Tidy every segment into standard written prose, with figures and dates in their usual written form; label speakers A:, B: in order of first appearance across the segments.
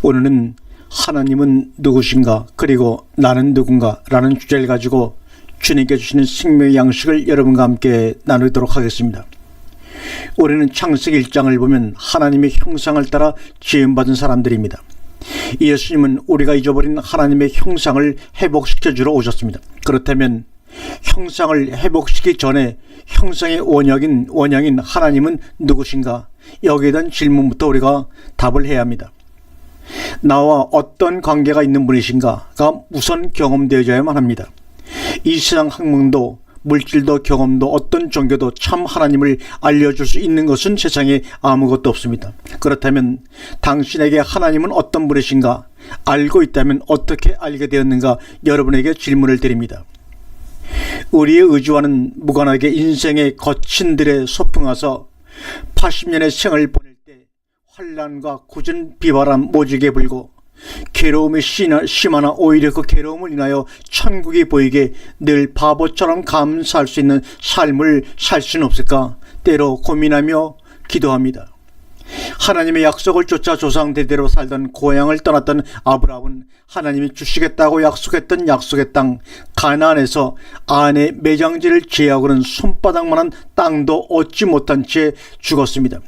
A: 오늘은 하나님은 누구신가 그리고 나는 누군가 라는 주제를 가지고 주님께 주시는 생명의 양식을 여러분과 함께 나누도록 하겠습니다. 우리는 창세기 1장을 보면 하나님의 형상을 따라 지음받은 사람들입니다. 예수님은 우리가 잊어버린 하나님의 형상을 회복시켜 주러 오셨습니다. 그렇다면 형상을 회복시키기 전에 형상의 원형인 하나님은 누구신가? 여기에 대한 질문부터 우리가 답을 해야 합니다. 나와 어떤 관계가 있는 분이신가가 우선 경험되어야만 합니다. 이 세상 학문도 물질도 경험도 어떤 종교도 참 하나님을 알려줄 수 있는 것은 세상에 아무것도 없습니다. 그렇다면 당신에게 하나님은 어떤 분이신가? 알고 있다면 어떻게 알게 되었는가? 여러분에게 질문을 드립니다. 우리의 의지와는 무관하게 인생의 거친 들에 소풍와서 80년의 생을 보낼 때 환난과 굳은 비바람 모지게 불고 괴로움이 심하나 오히려 그 괴로움을 인하여 천국이 보이게 늘 바보처럼 감사할 수 있는 삶을 살 수는 없을까? 때로 고민하며 기도합니다. 하나님의 약속을 쫓아 조상 대대로 살던 고향을 떠났던 아브라함은 하나님이 주시겠다고 약속했던 약속의 땅 가나안에서 아내 매장지를 제하고는 손바닥만한 땅도 얻지 못한 채 죽었습니다.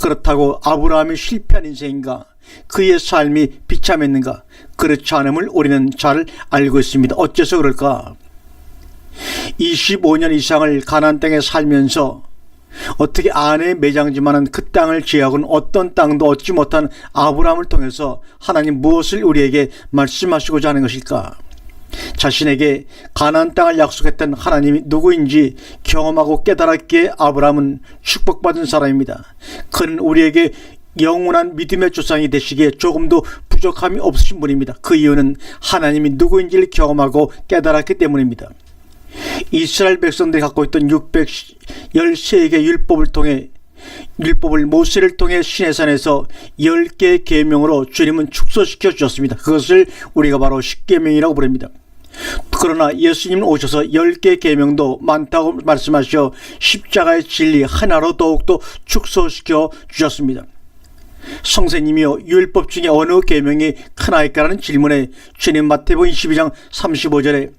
A: 그렇다고 아브라함이 실패한 인생인가? 그의 삶이 비참했는가? 그렇지 않음을 우리는 잘 알고 있습니다. 어째서 그럴까? 25년 이상을 가나안 땅에 살면서 어떻게 아내의 매장지만한 그 땅을 제하고는 어떤 땅도 얻지 못한 아브라함을 통해서 하나님 무엇을 우리에게 말씀하시고자 하는 것일까? 자신에게 가나안 땅을 약속했던 하나님이 누구인지 경험하고 깨달았기에 아브라함은 축복받은 사람입니다. 그는 우리에게 영원한 믿음의 조상이 되시기에 조금도 부족함이 없으신 분입니다. 그 이유는 하나님이 누구인지를 경험하고 깨달았기 때문입니다. 이스라엘 백성들이 갖고 있던 613개의 율법을 모세를 통해 시내산에서 10개의 계명으로 주님은 축소시켜 주셨습니다. 그것을 우리가 바로 십계명이라고 부릅니다. 그러나 예수님은 오셔서 10개의 계명도 많다고 말씀하셔 십자가의 진리 하나로 더욱더 축소시켜 주셨습니다. 성세님이여 율법 중에 어느 계명이 크나이까라는 질문에 주님 마태복음 22장 35절에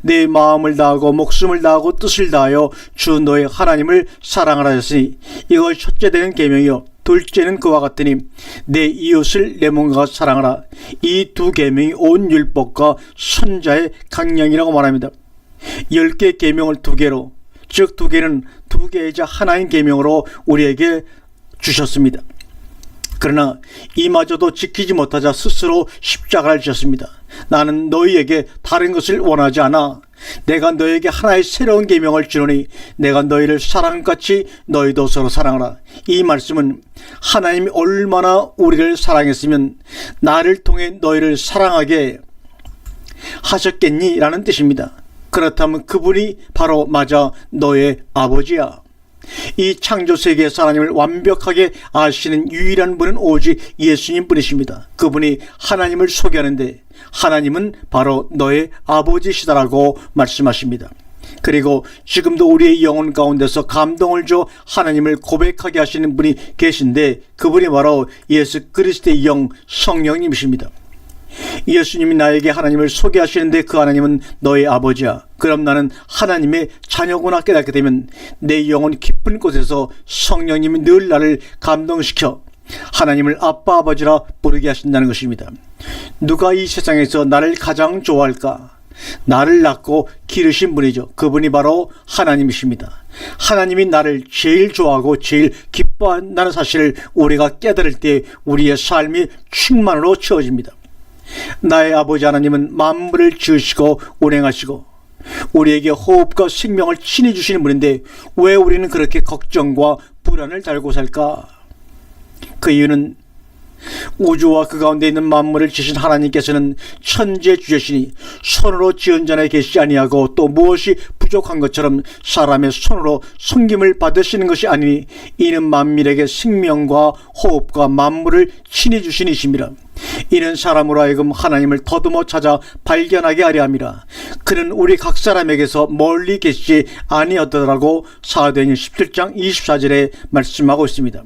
A: 내 마음을 다하고 목숨을 다하고 뜻을 다하여 주 너의 하나님을 사랑하라 하셨으니 이것이 첫째 되는 계명이요 둘째는 그와 같으니 내 이웃을 내 몸과 사랑하라. 이 두 계명이 온 율법과 선자의 강령이라고 말합니다. 10개의 계명을 2개로, 즉 2개는 2개이자 하나인 계명으로 우리에게 주셨습니다. 그러나 이마저도 지키지 못하자 스스로 십자가를 지었습니다. 나는 너희에게 다른 것을 원하지 않아. 내가 너희에게 하나의 새로운 계명을 주노니 내가 너희를 사랑같이 너희도 서로 사랑하라. 이 말씀은 하나님이 얼마나 우리를 사랑했으면 나를 통해 너희를 사랑하게 하셨겠니? 라는 뜻입니다. 그렇다면 그분이 바로 맞아 너의 아버지야. 이 창조세계에서 하나님을 완벽하게 아시는 유일한 분은 오직 예수님 뿐이십니다. 그분이 하나님을 소개하는데 하나님은 바로 너의 아버지시다라고 말씀하십니다. 그리고 지금도 우리의 영혼 가운데서 감동을 줘 하나님을 고백하게 하시는 분이 계신데 그분이 바로 예수 그리스도의 영 성령님이십니다. 예수님이 나에게 하나님을 소개하시는데 그 하나님은 너의 아버지야. 그럼 나는 하나님의 자녀구나 깨닫게 되면 내 영혼 깊은 곳에서 성령님이 늘 나를 감동시켜 하나님을 아빠 아버지라 부르게 하신다는 것입니다. 누가 이 세상에서 나를 가장 좋아할까? 나를 낳고 기르신 분이죠. 그분이 바로 하나님이십니다. 하나님이 나를 제일 좋아하고 제일 기뻐한다는 사실을 우리가 깨달을 때 우리의 삶이 충만으로 채워집니다. 나의 아버지 하나님은 만물을 지으시고 운행하시고 우리에게 호흡과 생명을 친히 주시는 분인데 왜 우리는 그렇게 걱정과 불안을 달고 살까? 그 이유는 우주와 그 가운데 있는 만물을 지으신 하나님께서는 천재주제시니 손으로 지은 자에 계시지 아니하고 또 무엇이 부족한 것처럼 사람의 손으로 섬김을 받으시는 것이 아니니 이는 만민에게 생명과 호흡과 만물을 친히 주신 이심이라. 이는 사람으로 하여금 하나님을 더듬어 찾아 발견하게 하려 함이라. 그는 우리 각 사람에게서 멀리 계시지 아니하더라고 사도행전 17장 24절에 말씀하고 있습니다.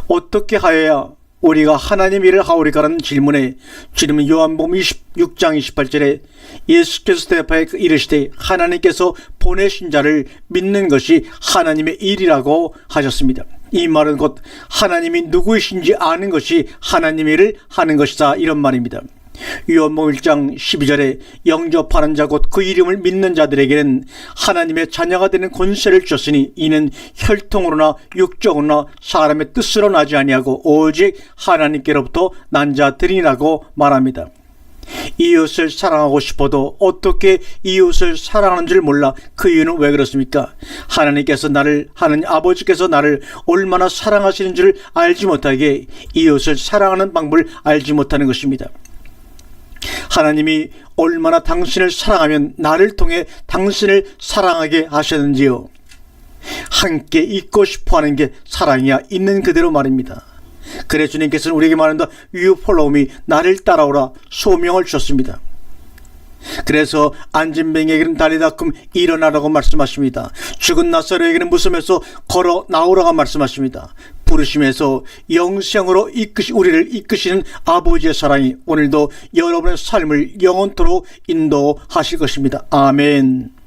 A: 어떻게 하여야 우리가 하나님 일을 하오리까라는 질문에 주님은 요한복음 26장 28절에 예수께서 대답하여 이르시되 하나님께서 보내신 자를 믿는 것이 하나님의 일이라고 하셨습니다. 이 말은 곧 하나님이 누구이신지 아는 것이 하나님의 일을 하는 것이다, 이런 말입니다. 요한복음 1장 12절에 영접하는 자 곧 그 이름을 믿는 자들에게는 하나님의 자녀가 되는 권세를 주셨으니 이는 혈통으로나 육적으로나 사람의 뜻으로 나지 아니하고 오직 하나님께로부터 난 자들이라고 말합니다. 이웃을 사랑하고 싶어도 어떻게 이웃을 사랑하는 줄 몰라. 그 이유는 왜 그렇습니까? 하나님 아버지께서 나를 얼마나 사랑하시는 줄 알지 못하게 이웃을 사랑하는 방법을 알지 못하는 것입니다. 하나님이 얼마나 당신을 사랑하면 나를 통해 당신을 사랑하게 하셨는지요. 함께 있고 싶어하는 게 사랑이야. 있는 그대로 말입니다. 그래 주님께서는 우리에게 말한다. You follow me, 나를 따라오라 소명을 주셨습니다. 그래서 안진뱅이에게는 달리다금 일어나라고 말씀하십니다. 죽은 나사로에게는 무덤에서 걸어 나오라고 말씀하십니다. 부르심에서 영생으로 우리를 이끄시는 아버지의 사랑이 오늘도 여러분의 삶을 영원토록 인도하실 것입니다. 아멘.